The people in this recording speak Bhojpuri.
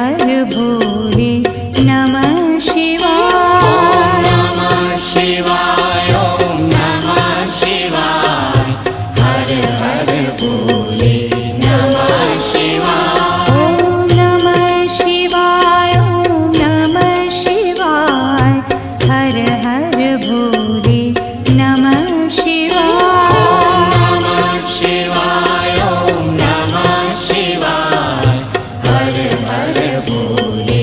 हर भोले नमः शिवाय। नमः शिवाय ओम नमः शिवाय हर हर भोले नमः शिवाय। ओम नमः शिवाय ओम नमः शिवाय हर हर भोले नमः शिवाय। नमः शिवाय ओम नमः शिवाय हर हर भोले